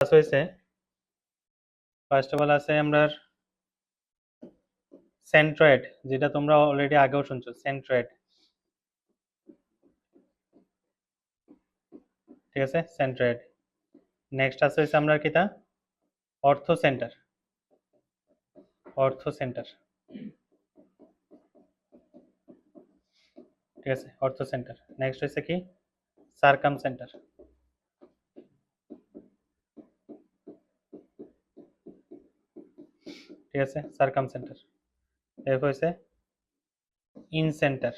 হয়েছে first of all আছে আমরা সেন্ট্রয়েড, যেটা তোমরা অলরেডি আগেও শুনছো সেন্ট্রয়েড, ঠিক আছে সেন্ট্রয়েড। নেক্সট আছে হচ্ছে আমরা কিটা অর্থ সেন্টার, অর্থ সেন্টার, ঠিক আছে অর্থ সেন্টার। নেক্সট হচ্ছে কি সার্কাম সেন্টার, ঠিক আছে সার্কাম সেন্টার। এরপর হচ্ছে ইন সেন্টার,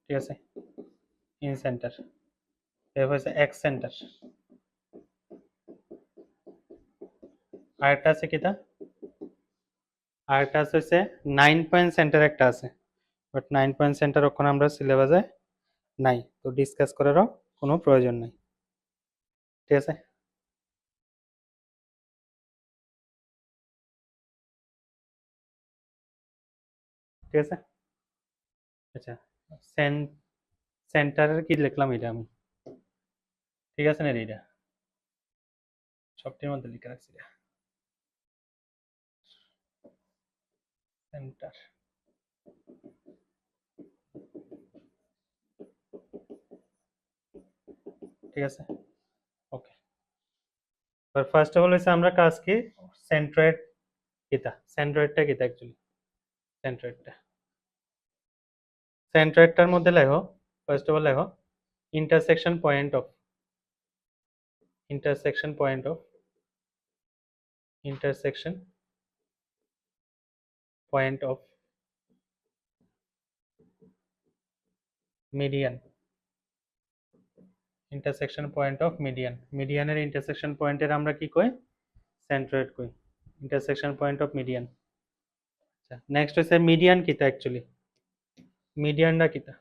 ঠিক আছে ইন সেন্টার। এরপর হচ্ছে এক্স সেন্টার। আরেকটা আছে কিটা আরেকটা আছে হচ্ছে 9 পয়েন্ট সেন্টার একটা আছে, বাট 9 পয়েন্ট সেন্টার ওখানে আমরা সিলেবাসে নাই, তো ডিসকাস করারও কোনো প্রয়োজন নাই, ঠিক আছে। ঠিক আছে আচ্ছা, সেন্টারের কি লিখলাম এটা আমি, ঠিক আছে না এটা সবটির মধ্যে লিখে রাখছি সেন্টার, ঠিক আছে ওকে। ফার্স্ট অফ অল হচ্ছে আমরা কাজ কি সেন্ট্রয়েড কিতা, সেন্ট্রয়েডটা কিতা অ্যাকচুয়ালি, সেন্ট্রয়েডটা সেন্ট্রয়েডটার মধ্যে লেখো, ফার্স্ট অফ অল লেখো intersection point of, intersection point of, intersection point of median, intersection point of median, মিডিয়ানের ইন্টারসেকশন পয়েন্টের আমরা কি কই সেন্ট্রয়েড কই, ইন্টারসেকশন পয়েন্ট অফ মিডিয়ান। আচ্ছা নেক্সট হচ্ছে মিডিয়ান কিতা অ্যাকচুয়ালি, মিডিয়ানটা কিতা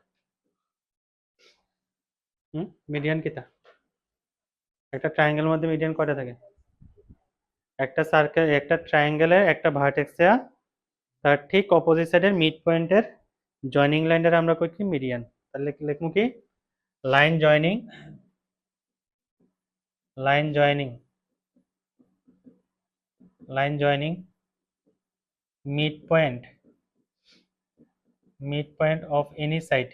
মিডিয়ান কিতা, একটা ট্রায়াঙ্গেলের মধ্যে মিডিয়ান কয়টা থাকে, একটা সার্কেল একটা ট্রায়াঙ্গেলের একটা ভার্টেক্স তার ঠিক অপোজিট সাইডের মিড পয়েন্টের জয়নিং লাইনের আমরা কই কি মিডিয়ান। তাহলে লিখবো কি line joining, line joining, line joining mid point, mid point of any side,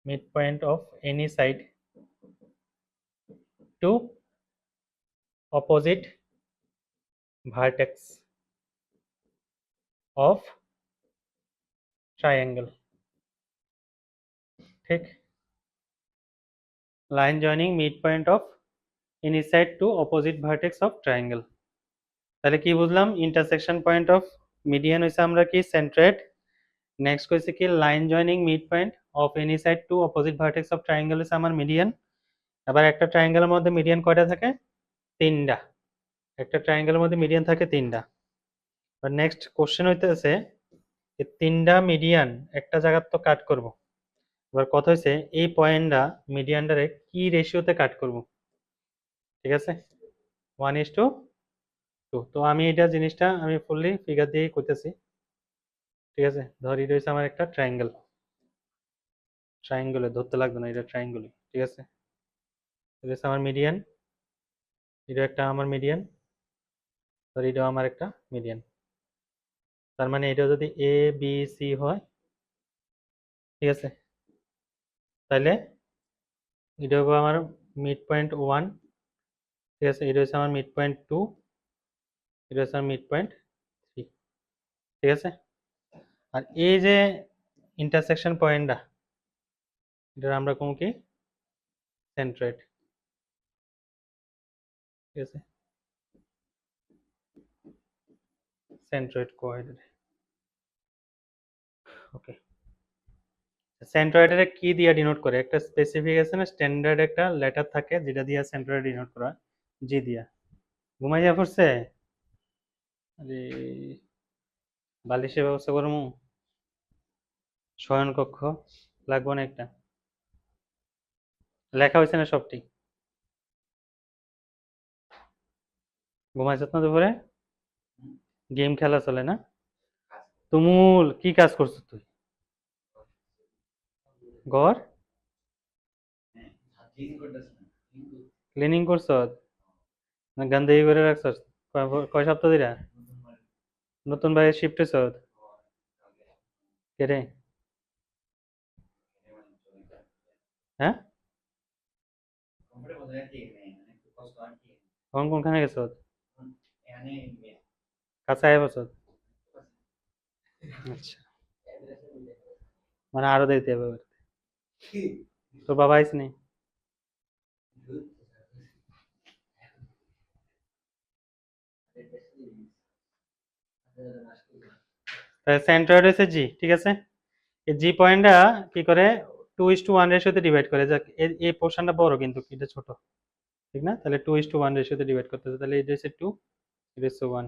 mid point of any side to opposite vertex of triangle, ঠিক line joining mid point of any side to opposite vertex of triangle. তাহলে কি বুঝলাম intersection point of median হইছে আমরা কি centroid, next কইছে কি line joining mid point of any side to opposite vertex of triangle হইছে আমার মিডিয়ান। আবার একটা ট্রায়াঙ্গেলের মধ্যে মিডিয়ান কয়টা থাকে তিনটা, একটা ট্রায়াঙ্গেলের মধ্যে মিডিয়ান থাকে তিনটা। আর নেক্সট কোশ্চেন হইতেছে এই তিনটা মিডিয়ান একটা জায়গার তো কাট করব, এবার কথা হইছে এই পয়েন্টটা মিডিয়ানটারে কি রেশিওতে কাট করব, ঠিক আছে 1:2। তো আমি এটা জিনিসটা আমি ফুললি ফিগার দিয়ে করতেছি, ঠিক আছে। ধর এটা হচ্ছে আমার একটা ট্রায়াঙ্গেল, ট্রায়াঙ্গলে ধরতে লাগবে না, এটা ট্রায়াঙ্গলে, ঠিক আছে। এটা হচ্ছে আমার মিডিয়ান, এটা একটা আমার মিডিয়ান, ধর এটাও আমার একটা মিডিয়ান। তার মানে এটা যদি এ বি সি হয়, ঠিক আছে, তাহলে এটা হবে আমার মিড পয়েন্ট 1, ঠিক আছে, এটা হচ্ছে আমার মিড পয়েন্ট 2, এটা হচ্ছে আমার মিড পয়েন্ট 3, ঠিক আছে। আর এই যে ইন্টারসেকশন পয়েন্টটা এটা আমরা কোন কি সেন্ট্রয়েড, ঠিক আছে সেন্ট্রয়েড কোঅর্ডিনেট, ওকে। সেন্ট্রয়েডের কি দিয়ে ডিনোট করে একটা স্পেসিফিকেশন স্ট্যান্ডার্ড একটা লেটার থাকে যেটা দিয়ে সেন্ট্রয়েড ডিনোট করা, জি দিয়া। ঘুমাই যা পড়ছে, আরে বালিশের ব্যবস্থা করবো, শয়ন কক্ষ লাগবো না একটা, লেখা হয়েছে না সবটি, ঘুমাইছ না দুপুরে, গেম খেলা চলে না, তুমুল কি কাজ করছিস তুই ঘর, ক্লিনিং করছ না গান্দাই করে রাখছ কয় সপ্তাহ ধরে নতুন ভাই শিফট হয়েছ কে রে হ্যাঁ এখন কোনখানে গেছ কাছে আয় বছর আচ্ছা মানে আরো দিতে হবে তোর বাবা আইস নি সেন্ট্রয়েড হয়েছে জি ঠিক আছে এই জি পয়েন্টটা কি করে 2:1 রেশিওতে ডিভাইড করে যাক এই পোর্শনটা বড় কিন্তু এটা ছোট ঠিক না তাহলে 2:1 রেশিওতে ডিভাইড করতেছে তাহলে এটা হচ্ছে 2 এটা হচ্ছে 1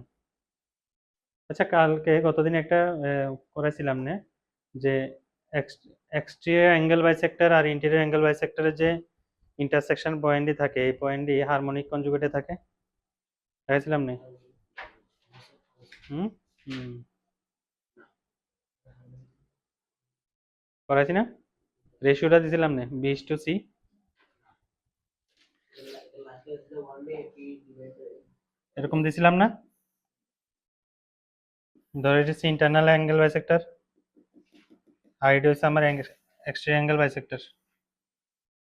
আচ্ছা কালকে কতদিন একটা করেছিলাম না যে এক্সটেরিয়র অ্যাঙ্গেল বাইসেক্টর আর ইন্টেরিয়র অ্যাঙ্গেল বাইসেক্টরের যে ইন্টারসেকশন পয়েন্টই থাকে এই পয়েন্টই হারমোনিক কনজুগেটে থাকে দেখাইছিলাম না হুম হুম করাইছি না রেশিওটা দিছিলাম না 20:C এরকম দিছিলাম না ধরে এটা হচ্ছে ইন্টারনাল অ্যাঙ্গেল বাইসেক্টর আর এটা হচ্ছে আমার এক্সটেরিয়র অ্যাঙ্গেল বাইসেক্টর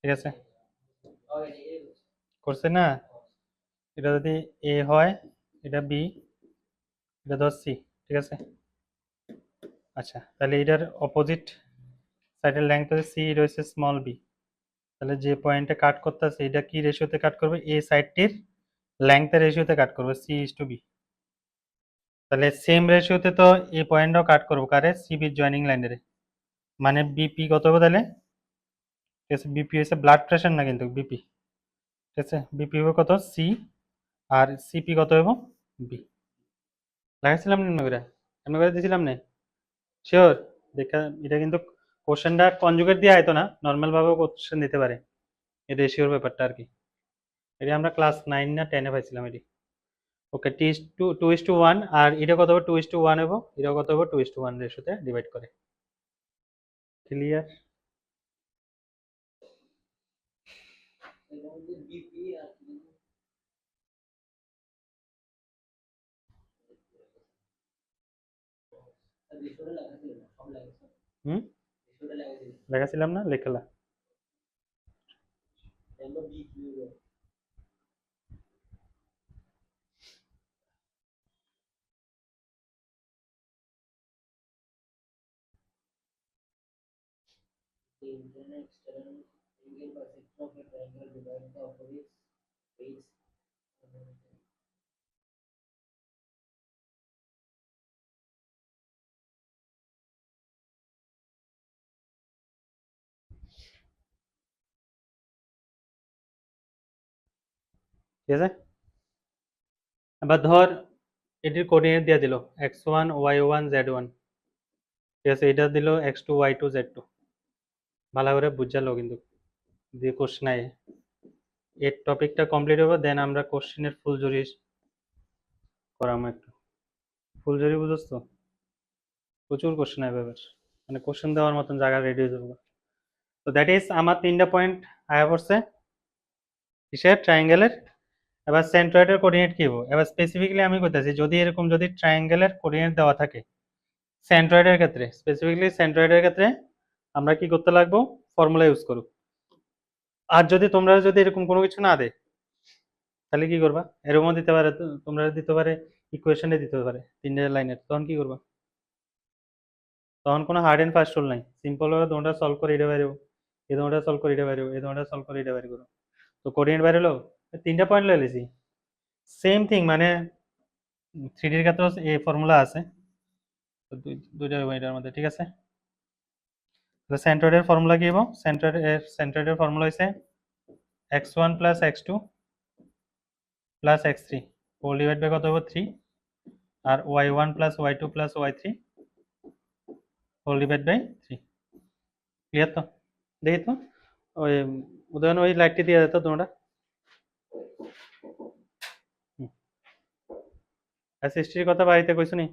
ঠিক আছে করছে না এটা যদি এ হয় এটা বি এটা ধর সি ঠিক আছে আচ্ছা তাহলে এটার অপোজিট সাইডের লেংথ হচ্ছে সি রয়েছে স্মল বি তাহলে যে পয়েন্টে কাট করতেছে এটা কি রেশিওতে কাট করবে এ সাইডটির লেংথের রেশিওতে কাট করবে সি ইজ টু বি তাহলে সেম রেশিওতে তো এই পয়েন্টটাও কাট করবো কারে সিবির জয়েনিং লাইনের মানে বিপি কত হবে তাহলে ঠিক আছে বিপি হচ্ছে ব্লাড প্রেশার না কিন্তু বিপি ঠিক আছে বিপি হবে কত সি আর সিপি কত হবে বি লাগাইছিলাম না এমনি করে দিয়েছিলাম না শিওর দেখা এটা কিন্তু কোশ্চেনটা কনজুগেট দিয়ে আয়তো না নর্মাল ভাবেও কোশ্চেন দিতে পারে এই রেশিওর ব্যাপারটা আর কি এটা আমরা ক্লাস 9 না 10 এ পাইছিলাম এটি ওকে টি ইস টু 2:1 আর এটা কত হবে 2:1 হবে এটা কত হবে 2:1 রেশিওতে ডিভাইড করে ক্লিয়ার হুম লেখাছিলাম না লেখলা ঠিক আছে এবার ধর এটির কোঅর্ডিনেট দিয়ে দিল x1 y1 z1 ঠিক আছে এটা দিল x2 y2 z2 ভালো করে বুঝালো কিন্তু দিয়ে কোশ্চেন আয় এর টপিকটা কমপ্লিট হবে দেন আমরা কোশ্চেনের ফুলজুরি করাম একটু ফুলজুরি বুঝছ তো প্রচুর কোশ্চেন আসবে এবার মানে কোশ্চেন দেওয়ার মতন জায়গা রেডি হয়ে যাবে তো দ্যাট ইজ আমার 3টা পয়েন্ট আয়া পড়ছে কিসের ট্রায়াঙ্গেলের এবার সেন্ট্রয়েডের কোঅর্ডিনেট কি হবে এবার স্পেসিফিকলি আমি কইতাছি যদি এরকম যদি ট্রায়াঙ্গেলের কোঅর্ডিনেট দেওয়া থাকে সেন্ট্রয়েডের ক্ষেত্রে স্পেসিফিকলি সেন্ট্রয়েডের ক্ষেত্রে আমরা কি করতে লাগবো ফর্মুলা ইউজ করব আর যদি তোমরা যদি এরকম কোনো কিছু না দেয় তাহলে কি করবা এরকমও দিতে পারে তোমরা দিতে পারে ইকুয়েশনে দিতে পারে 3 লাইনের তখন কি করবা তখন কোনো হার্ড এন্ড ফাস্ট রুল নাই সিম্পল ভাবে তোমরা সলভ করে এটা বাইরে এই তোমরা সলভ করে এটা বাইরে এই তোমরা সলভ করে এটা বাইরে করো তো কোঅর্ডিনেট বাইরে হলো 3টা পয়েন্ট লয়ে লিছি সেম থিং মানে 3D এর ক্ষেত্রে এই ফর্মুলা আছে তো দুইটা এটার মধ্যে ঠিক আছে তো সেন্ট্রয়েডের ফর্মুলা কি হবে সেন্ট্রয়েডের ফর্মুলা হইছে x1 plus x2 plus x3 whole divide by কত হবে 3 আর y1 plus y2 plus y3 whole divide by 3 clear তো দেখি তো ওই উদাহরণ ওই লাইটটি দিয়ে দিত তোমরা এসএসটির কথা বাড়িতে কইছো নি